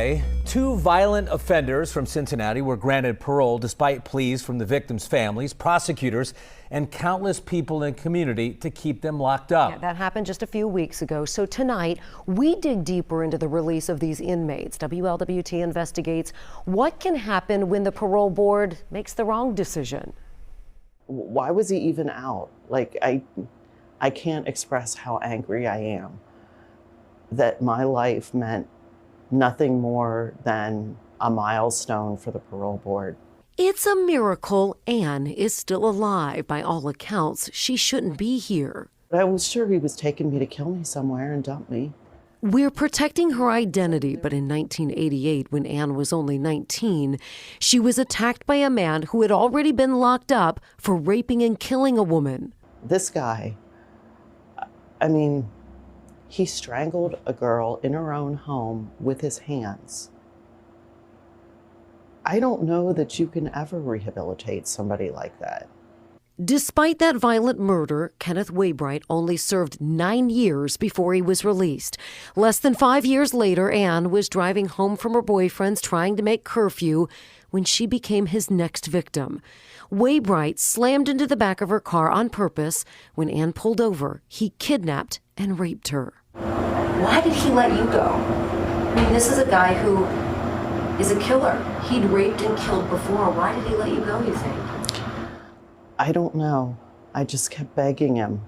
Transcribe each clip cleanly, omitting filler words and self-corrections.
Today, two violent offenders from Cincinnati were granted parole despite pleas from the victims' families, prosecutors, and countless people in the community to keep them locked up. Yeah, that happened just a few weeks ago. So tonight, we dig deeper into the release of these inmates. WLWT investigates what can happen when the parole board makes the wrong decision. Why was he even out? Like, I can't express how angry I am that my life meant nothing more than a milestone for the parole board. It's a miracle Ann is still alive. By all accounts, she shouldn't be here. I was sure he was taking me to kill me somewhere and dump me. We're protecting her identity, but in 1988, when Ann was only 19, she was attacked by a man who had already been locked up for raping and killing a woman. This guy, I mean, he strangled a girl in her own home with his hands. I don't know that you can ever rehabilitate somebody like that. Despite that violent murder, Kenneth Waybright only served 9 years before he was released. Less than 5 years later, Ann was driving home from her boyfriend's trying to make curfew when she became his next victim. Waybright slammed into the back of her car on purpose. When Ann pulled over, he kidnapped and raped her. Why did he let you go? I mean, this is a guy who is a killer. He'd raped and killed before. Why did he let you go, you think? I don't know. I just kept begging him,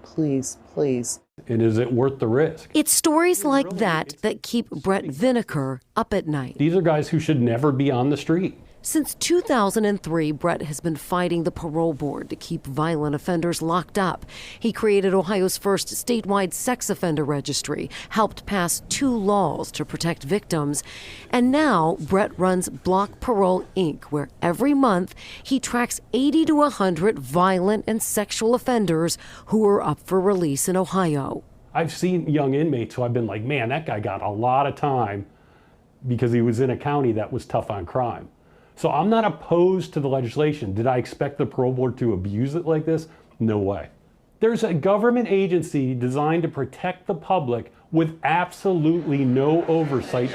please, please. And is it worth the risk? It's stories like that that keep Brett Vineker up at night. These are guys who should never be on the street. Since 2003, Brett has been fighting the parole board to keep violent offenders locked up. He created Ohio's first statewide sex offender registry, helped pass 2 laws to protect victims, and now Brett runs Block Parole, Inc., where every month he tracks 80 to 100 violent and sexual offenders who are up for release in Ohio. I've seen young inmates who I've been like, man, that guy got a lot of time because he was in a county that was tough on crime. So I'm not opposed to the legislation. Did I expect the parole board to abuse it like this? No way. There's a government agency designed to protect the public with absolutely no oversight.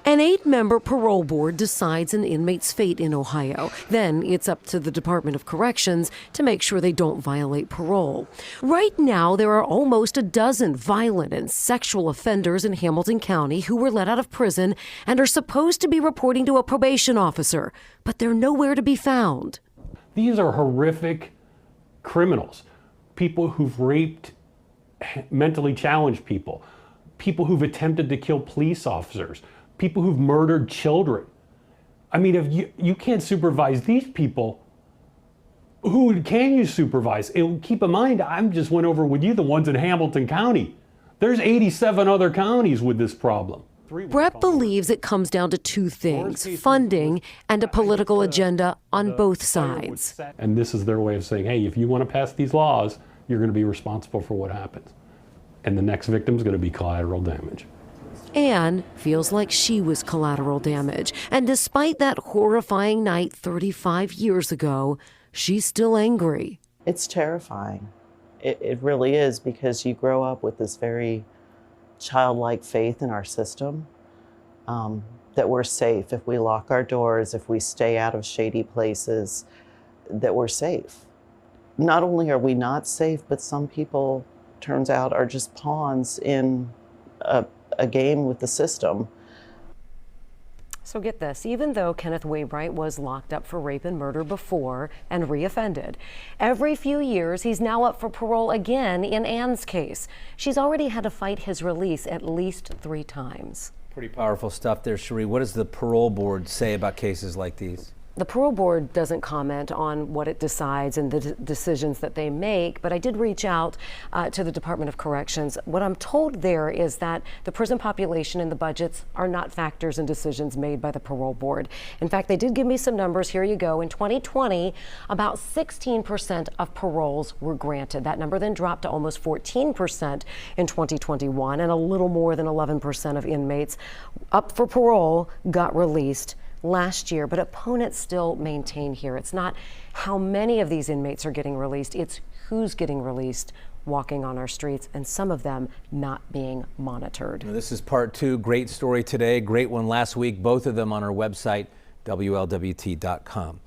An 8-member parole board decides an inmate's fate in Ohio. Then it's up to the Department of Corrections to make sure they don't violate parole. Right now, there are almost a dozen violent and sexual offenders in Hamilton County who were let out of prison and are supposed to be reporting to a probation officer, but they're nowhere to be found. These are horrific criminals, people who've raped mentally challenged people, people who've attempted to kill police officers, people who've murdered children. I mean, if you can't supervise these people, who can you supervise? And keep in mind, I just went over with you the ones in Hamilton County. There's 87 other counties with this problem. Brett believes it comes down to 2 things, funding and a political agenda on both sides. And this is their way of saying, hey, if you want to pass these laws, you're going to be responsible for what happens. And the next victim is going to be collateral damage. Ann feels like she was collateral damage. And despite that horrifying night 35 years ago, she's still angry. It's terrifying. It really is, because you grow up with this very childlike faith in our system, that we're safe if we lock our doors, if we stay out of shady places, that we're safe. Not only are we not safe, but some people, turns out, are just pawns in a game with the system. So get this, even though Kenneth Waybright was locked up for rape and murder before and reoffended, every few years he's now up for parole again in Ann's case. She's already had to fight his release at least 3 times. Pretty powerful stuff there, Cherie. What does the parole board say about cases like these? The parole board doesn't comment on what it decides and the decisions that they make, but I did reach out to the Department of Corrections. What I'm told there is that the prison population and the budgets are not factors in decisions made by the parole board. In fact, they did give me some numbers. Here you go. In 2020, about 16% of paroles were granted. That number then dropped to almost 14% in 2021, and a little more than 11% of inmates up for parole got released last year. But opponents still maintain here it's not how many of these inmates are getting released, it's who's getting released walking on our streets, and some of them not being monitored. Now, this is part two. Great story today, great one last week. Both of them on our website, WLWT.com.